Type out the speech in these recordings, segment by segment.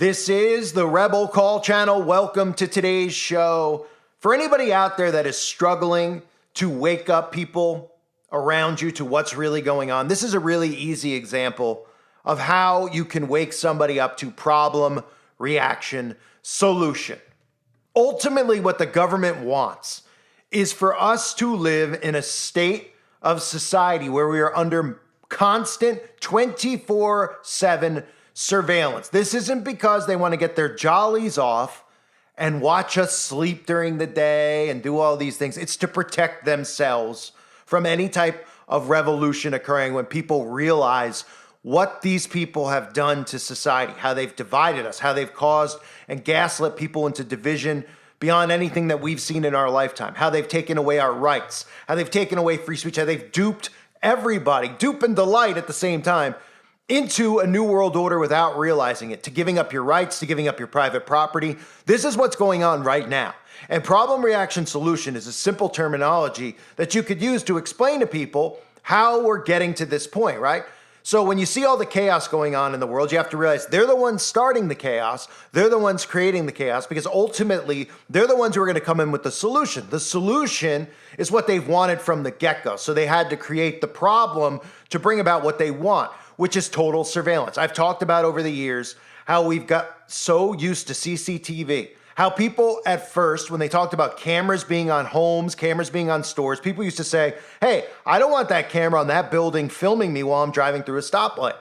This is the Rebel Call channel. Welcome to today's show. For anybody out there that is struggling to wake up people around you to what's really going on, this is a really easy example of how you can wake somebody up to problem, reaction, solution. Ultimately, what the government wants is for us to live in a state of society where we are under constant 24/7 surveillance. This isn't because they want to get their jollies off and watch us sleep during the day and do all these things. It's to protect themselves from any type of revolution occurring when people realize what these people have done to society, how they've divided us, how they've caused and gaslit people into division beyond anything that we've seen in our lifetime, how they've taken away our rights, how they've taken away free speech, how they've duped everybody, dupe and delight at the same time, into a new world order without realizing it, to giving up your rights, to giving up your private property. This is what's going on right now. And problem, reaction, solution is a simple terminology that you could use to explain to people how we're getting to this point, right? So when you see all the chaos going on in the world, you have to realize they're the ones starting the chaos. They're the ones creating the chaos because ultimately they're the ones who are going to come in with the solution. The solution is what they've wanted from the get-go. So they had to create the problem to bring about what they want, which is total surveillance. I've talked about over the years how we've got so used to CCTV. How people at first, when they talked about cameras being on homes, cameras being on stores, people used to say, hey, I don't want that camera on that building filming me while I'm driving through a stoplight.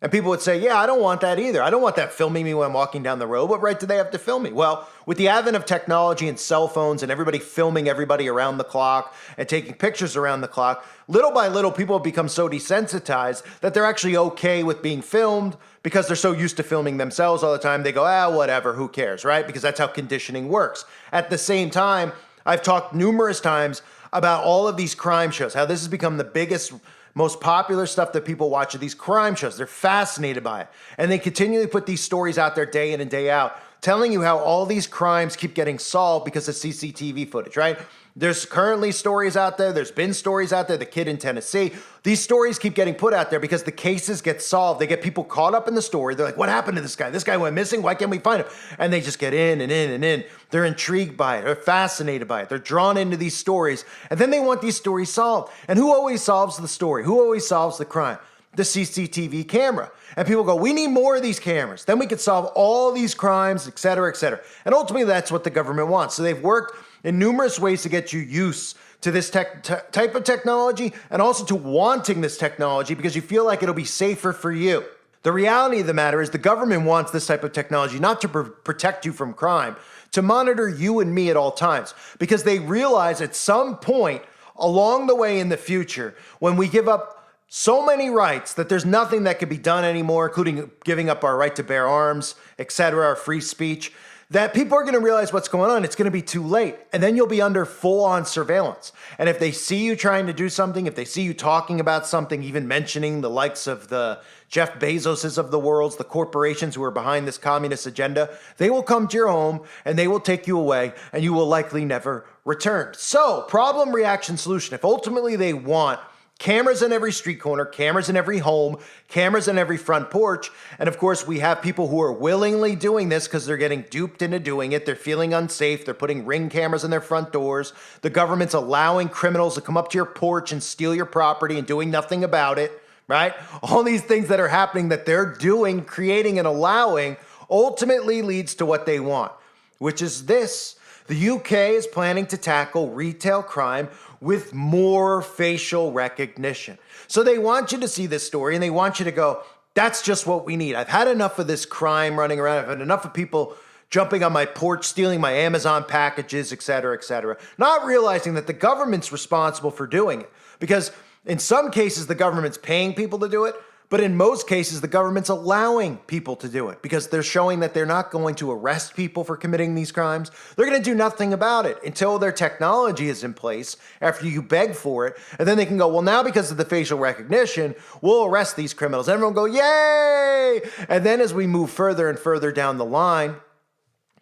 And people would say, yeah, I don't want that either. I don't want that filming me when I'm walking down the road. What right do they have to film me? Well, with the advent of technology and cell phones and everybody filming everybody around the clock and taking pictures around the clock, little by little, people have become so desensitized that they're actually okay with being filmed because they're so used to filming themselves all the time. They go, whatever, who cares, right? Because that's how conditioning works. At the same time, I've talked numerous times about all of these crime shows, how this has become the biggest, most popular stuff that people watch are these crime shows. They're fascinated by it. And they continually put these stories out there day in and day out, telling you how all these crimes keep getting solved because of CCTV footage, right? There's currently stories out there. There's been stories out there. The kid in Tennessee. These stories keep getting put out there because the cases get solved. They get people caught up in the story. They're like, what happened to this guy? This guy went missing. Why can't we find him? And they just get in and in and in. They're intrigued by it. They're fascinated by it. They're drawn into these stories. And then they want these stories solved. And who always solves the story? Who always solves the crime? The CCTV camera. And people go, we need more of these cameras. Then we could solve all these crimes, et cetera, et cetera. And ultimately, that's what the government wants. So they've worked in numerous ways to get you used to this type of technology and also to wanting this technology because you feel like it'll be safer for you. The reality of the matter is the government wants this type of technology not to protect you from crime, to monitor you and me at all times because they realize at some point along the way in the future when we give up so many rights that there's nothing that can be done anymore, including giving up our right to bear arms, etc., our free speech, that people are going to realize what's going on. It's going to be too late. And then you'll be under full-on surveillance. And if they see you trying to do something, if they see you talking about something, even mentioning the likes of the Jeff Bezoses of the world, the corporations who are behind this communist agenda, they will come to your home and they will take you away and you will likely never return. So, problem, reaction, solution. If ultimately they want cameras in every street corner, cameras in every home, cameras in every front porch. And of course, we have people who are willingly doing this because they're getting duped into doing it. They're feeling unsafe. They're putting Ring cameras in their front doors. The government's allowing criminals to come up to your porch and steal your property and doing nothing about it, right? All these things that are happening that they're doing, creating, and allowing ultimately leads to what they want, which is this. The UK is planning to tackle retail crime with more facial recognition. So they want you to see this story and they want you to go, that's just what we need. I've had enough of this crime running around. I've had enough of people jumping on my porch, stealing my Amazon packages, et cetera, et cetera. Not realizing that the government's responsible for doing it. Because in some cases, the government's paying people to do it. But in most cases, the government's allowing people to do it because they're showing that they're not going to arrest people for committing these crimes. They're going to do nothing about it until their technology is in place after you beg for it. And then they can go, well, now because of the facial recognition, we'll arrest these criminals. Everyone will go, yay! And then as we move further and further down the line,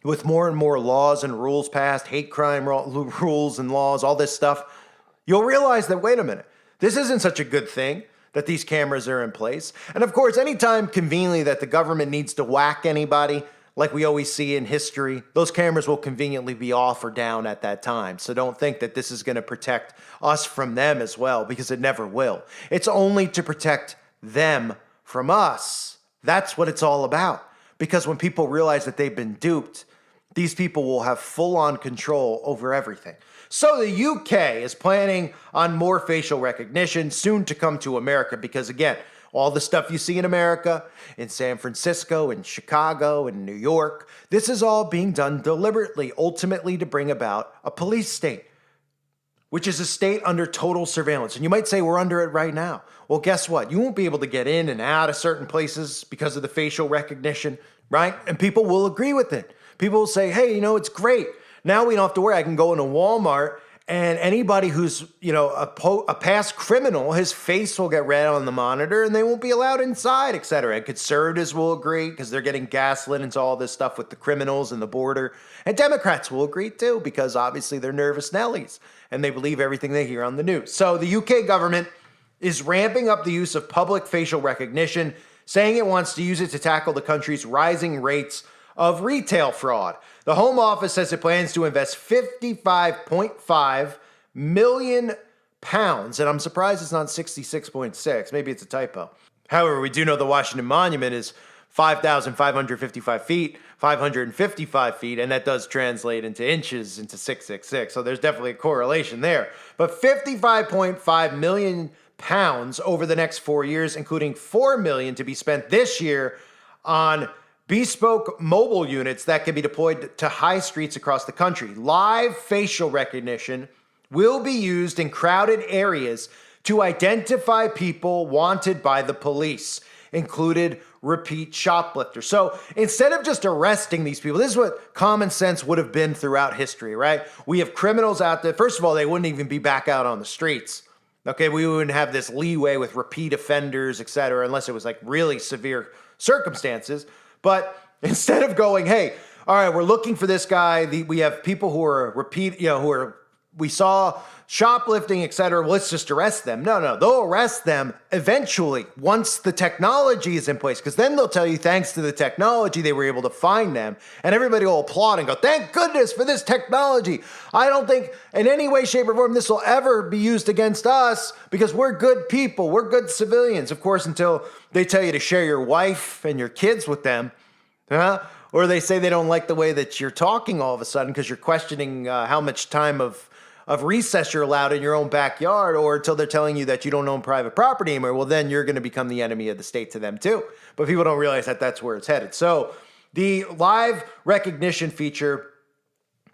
with more and more laws and rules passed, hate crime rules and laws, all this stuff, you'll realize that, wait a minute, this isn't such a good thing. that these cameras are in place. And of course, anytime conveniently that the government needs to whack anybody, like we always see in history, those cameras will conveniently be off or down at that time. So don't think that this is going to protect us from them as well, because it never will. It's only to protect them from us. That's what it's all about. Because when people realize that they've been duped, these people will have full-on control over everything. So the UK is planning on more facial recognition soon to come to America because, again, all the stuff you see in America, in San Francisco, in Chicago, in New York, this is all being done deliberately, ultimately to bring about a police state, which is a state under total surveillance. And you might say we're under it right now. Well, guess what? You won't be able to get in and out of certain places because of the facial recognition, right? And people will agree with it. People will say, hey, it's great. Now we don't have to worry. I can go into Walmart and anybody who's, a past criminal, his face will get read on the monitor and they won't be allowed inside, et cetera. And conservatives will agree because they're getting gaslit into all this stuff with the criminals and the border. And Democrats will agree too because obviously they're nervous Nellies and they believe everything they hear on the news. So the UK government is ramping up the use of public facial recognition, saying it wants to use it to tackle the country's rising rates of retail fraud. The Home Office says it plans to invest £55.5 million, and I'm surprised it's not 66.6. Maybe it's a typo. However, we do know the Washington Monument is 5,555 feet, 555 feet, and that does translate into inches into 666. So there's definitely a correlation there. But 55.5 million pounds over the next 4 years, including 4 million to be spent this year on bespoke mobile units that can be deployed to high streets across the country. Live facial recognition will be used in crowded areas to identify people wanted by the police, included repeat shoplifters. So instead of just arresting these people, this is what common sense would have been throughout history, right? We have criminals out there. First of all, they wouldn't even be back out on the streets. Okay, we wouldn't have this leeway with repeat offenders, et cetera, unless it was like really severe circumstances. But instead of going, hey, all right, we're looking for this guy. We have people who are we saw shoplifting, et cetera. Let's just arrest them. No, they'll arrest them eventually once the technology is in place, because then they'll tell you thanks to the technology they were able to find them, and everybody will applaud and go, thank goodness for this technology. I don't think in any way, shape, or form this will ever be used against us because we're good people. We're good civilians, of course, until they tell you to share your wife and your kids with them, or they say they don't like the way that you're talking all of a sudden because you're questioning how much time of recess you're allowed in your own backyard, or until they're telling you that you don't own private property anymore. Well, then you're going to become the enemy of the state to them too. But people don't realize that that's where it's headed. So the live recognition feature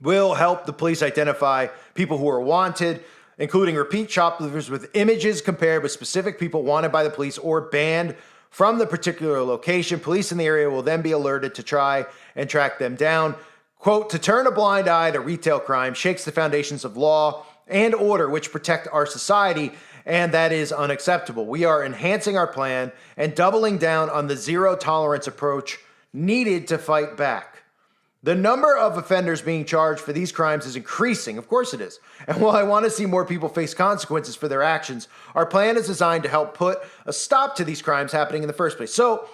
will help the police identify people who are wanted, including repeat shoplifters, with images compared with specific people wanted by the police or banned from the particular location. Police in the area will then be alerted to try and track them down. Quote, to turn a blind eye to retail crime shakes the foundations of law and order which protect our society, and that is unacceptable. We are enhancing our plan and doubling down on the zero tolerance approach needed to fight back. The number of offenders being charged for these crimes is increasing. Of course it is. And while I want to see more people face consequences for their actions, our plan is designed to help put a stop to these crimes happening in the first place. So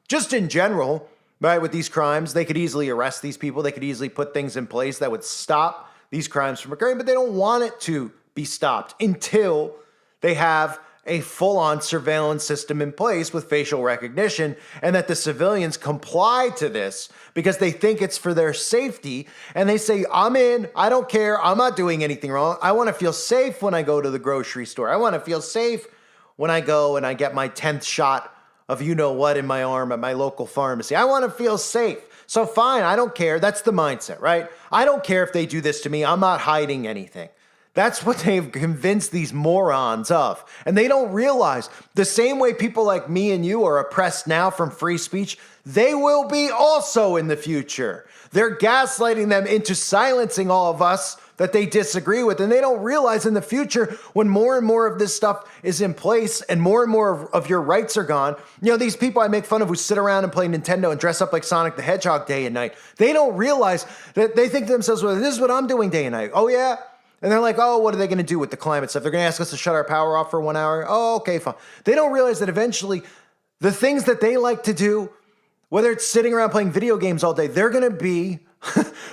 just in general, right, with these crimes, they could easily arrest these people. They could easily put things in place that would stop these crimes from occurring, but they don't want it to be stopped until they have a full-on surveillance system in place with facial recognition, and that the civilians comply to this because they think it's for their safety. And they say, I'm in, I don't care, I'm not doing anything wrong. I want to feel safe when I go to the grocery store. I want to feel safe when I go and I get my 10th shot of you-know-what in my arm at my local pharmacy. I want to feel safe. So fine, I don't care. That's the mindset, right? I don't care if they do this to me. I'm not hiding anything. That's what they've convinced these morons of. And they don't realize the same way people like me and you are oppressed now from free speech, they will be also in the future. They're gaslighting them into silencing all of us that they disagree with. And they don't realize in the future, when more and more of this stuff is in place and more of your rights are gone, these people I make fun of who sit around and play Nintendo and dress up like Sonic the Hedgehog day and night, they don't realize that they think to themselves, well, this is what I'm doing day and night. Oh yeah? And they're like, oh, what are they going to do with the climate stuff? They're going to ask us to shut our power off for 1 hour. Oh, okay, fine. They don't realize that eventually the things that they like to do, whether it's sitting around playing video games all day, they're going to be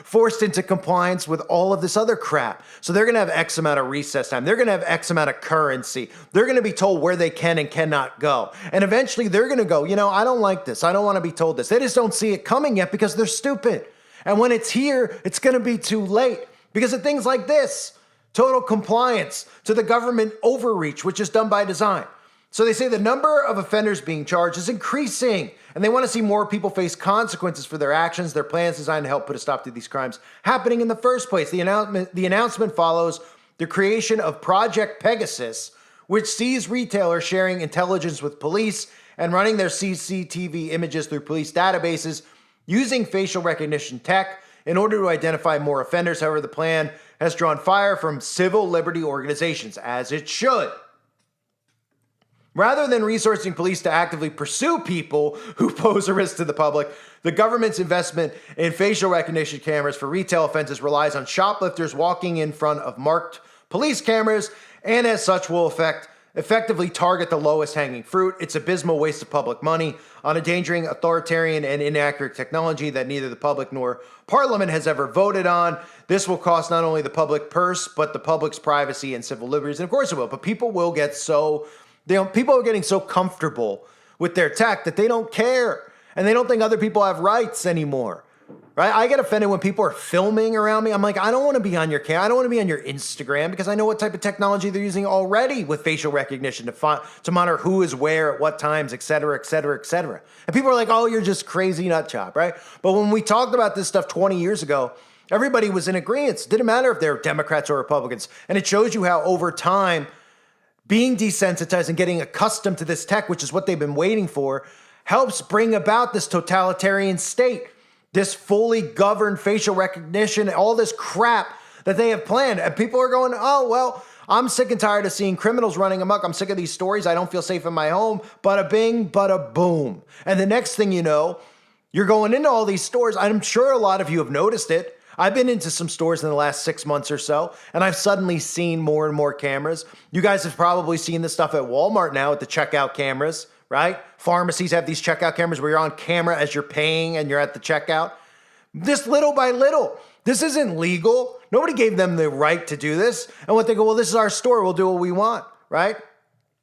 forced into compliance with all of this other crap. So they're going to have X amount of recess time. They're going to have X amount of currency. They're going to be told where they can and cannot go. And eventually they're going to go, I don't like this. I don't want to be told this. They just don't see it coming yet because they're stupid. And when it's here, it's going to be too late because of things like this. Total compliance to the government overreach, which is done by design. So they say the number of offenders being charged is increasing, and they want to see more people face consequences for their actions. Their plan is designed to help put a stop to these crimes happening in the first place. The announcement follows the creation of Project Pegasus, which sees retailers sharing intelligence with police and running their CCTV images through police databases using facial recognition tech in order to identify more offenders. However, the plan has drawn fire from civil liberty organizations, as it should. Rather than resourcing police to actively pursue people who pose a risk to the public, the government's investment in facial recognition cameras for retail offenses relies on shoplifters walking in front of marked police cameras, and as such will effectively target the lowest hanging fruit. It's abysmal waste of public money on endangering authoritarian and inaccurate technology that neither the public nor Parliament has ever voted on. This will cost not only the public purse, but the public's privacy and civil liberties. And of course it will, but people will get people are getting so comfortable with their tech that they don't care and they don't think other people have rights anymore, right? I get offended when people are filming around me. I'm like, I don't want to be on your camera. I don't want to be on your Instagram because I know what type of technology they're using already with facial recognition to monitor who is where at what times, et cetera, et cetera, et cetera. And people are like, oh, you're just crazy nut job, right? But when we talked about this stuff 20 years ago, everybody was in agreement. It didn't matter if they're Democrats or Republicans. And it shows you how over time, being desensitized and getting accustomed to this tech, which is what they've been waiting for, helps bring about this totalitarian state, this fully governed facial recognition, all this crap that they have planned. And people are going, oh, well, I'm sick and tired of seeing criminals running amok. I'm sick of these stories. I don't feel safe in my home. Bada bing, bada boom. And the next thing you know, you're going into all these stores. I'm sure a lot of you have noticed it. I've been into some stores in the last 6 months or so, and I've suddenly seen more and more cameras. You guys have probably seen this stuff at Walmart now with the checkout cameras, right? Pharmacies have these checkout cameras where you're on camera as you're paying and you're at the checkout. This little by little. This isn't legal. Nobody gave them the right to do this. And what they go, well, this is our store. We'll do what we want, right?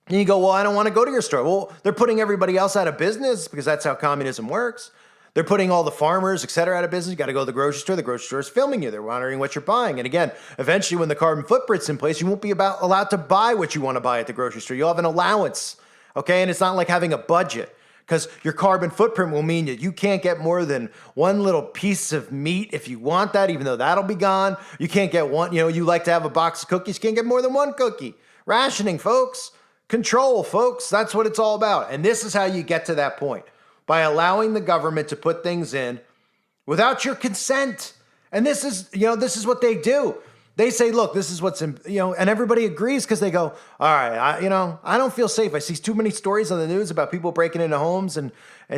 And you go, well, I don't want to go to your store. Well, they're putting everybody else out of business because that's how communism works. They're putting all the farmers, et cetera, out of business. You got to go to the grocery store. The grocery store is filming you. They're monitoring what you're buying. And again, eventually when the carbon footprint's in place, you won't be allowed to buy what you want to buy at the grocery store. You'll have an allowance, okay? And it's not like having a budget because your carbon footprint will mean that you can't get more than one little piece of meat if you want that, even though that'll be gone. You can't get one, you like to have a box of cookies. You can't get more than one cookie. Rationing, folks. Control, folks. That's what it's all about. And this is how you get to that point. By allowing the government to put things in without your consent. And this is what they do. They say, look, this is what's in, and everybody agrees because they go, all right, I don't feel safe. I see too many stories on the news about people breaking into homes and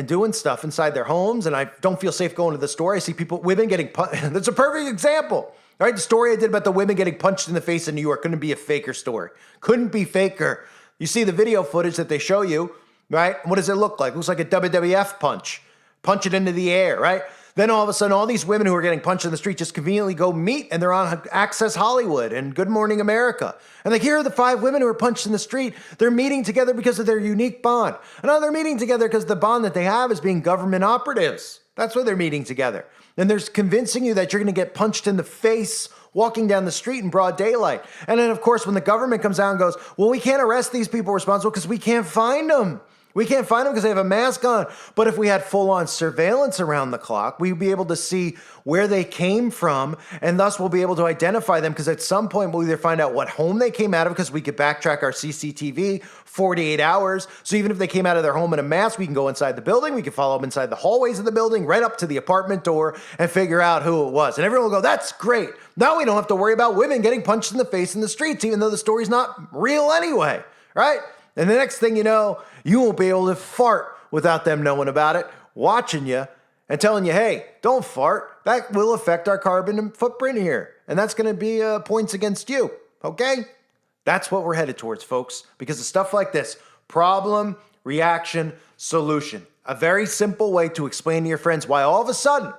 doing stuff inside their homes. And I don't feel safe going to the store. I see women getting punched. That's a perfect example, right? The story I did about the women getting punched in the face in New York couldn't be a faker story. Couldn't be faker. You see the video footage that they show you. Right? What does it look like? It looks like a WWF punch. Punch it into the air, right? Then all of a sudden, all these women who are getting punched in the street just conveniently go meet and they're on Access Hollywood and Good Morning America. And like, here are the 5 women who were punched in the street. They're meeting together because of their unique bond. And now they're meeting together because the bond that they have is being government operatives. That's why they're meeting together. And they're convincing you that you're going to get punched in the face walking down the street in broad daylight. And then, of course, when the government comes out and goes, well, we can't arrest these people responsible because we can't find them. We can't find them because they have a mask on. But if we had full-on surveillance around the clock, we'd be able to see where they came from, and thus we'll be able to identify them because at some point we'll either find out what home they came out of because we could backtrack our CCTV 48 hours. So even if they came out of their home in a mask, we can go inside the building. We can follow them inside the hallways of the building, right up to the apartment door and figure out who it was. And everyone will go, that's great. Now we don't have to worry about women getting punched in the face in the streets, even though the story's not real anyway, right? And the next thing you know, you won't be able to fart without them knowing about it, watching you, and telling you, hey, don't fart. That will affect our carbon footprint here. And that's going to be points against you. Okay? That's what we're headed towards, folks. Because of stuff like this, problem, reaction, solution. A very simple way to explain to your friends why all of a sudden,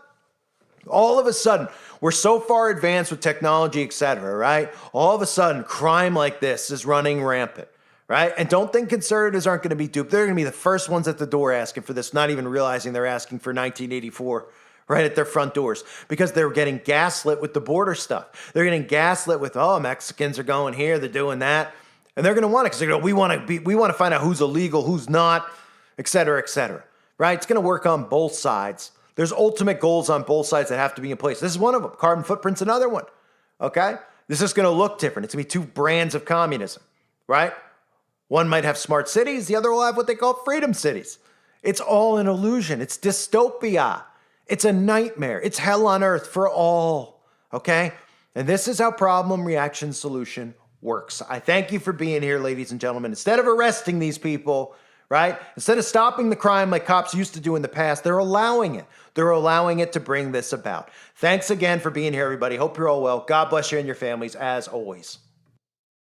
we're so far advanced with technology, etc., right? All of a sudden, crime like this is running rampant, right? And don't think conservatives aren't going to be duped. They're going to be the first ones at the door asking for this, not even realizing they're asking for 1984 right at their front doors because they're getting gaslit with the border stuff. They're getting gaslit with, oh, Mexicans are going here, they're doing that. And they're going to want it because they're going to, we want to find out who's illegal, who's not, etc., right? It's going to work on both sides. There's ultimate goals on both sides that have to be in place. This is one of them. Carbon footprint's another one, okay? This is going to look different. It's going to be two brands of communism, right? One might have smart cities. The other will have what they call freedom cities. It's all an illusion. It's dystopia. It's a nightmare. It's hell on earth for all, okay? And this is how problem, reaction, solution works. I thank you for being here, ladies and gentlemen. Instead of arresting these people, right? Instead of stopping the crime like cops used to do in the past, they're allowing it. They're allowing it to bring this about. Thanks again for being here, everybody. Hope you're all well. God bless you and your families, as always.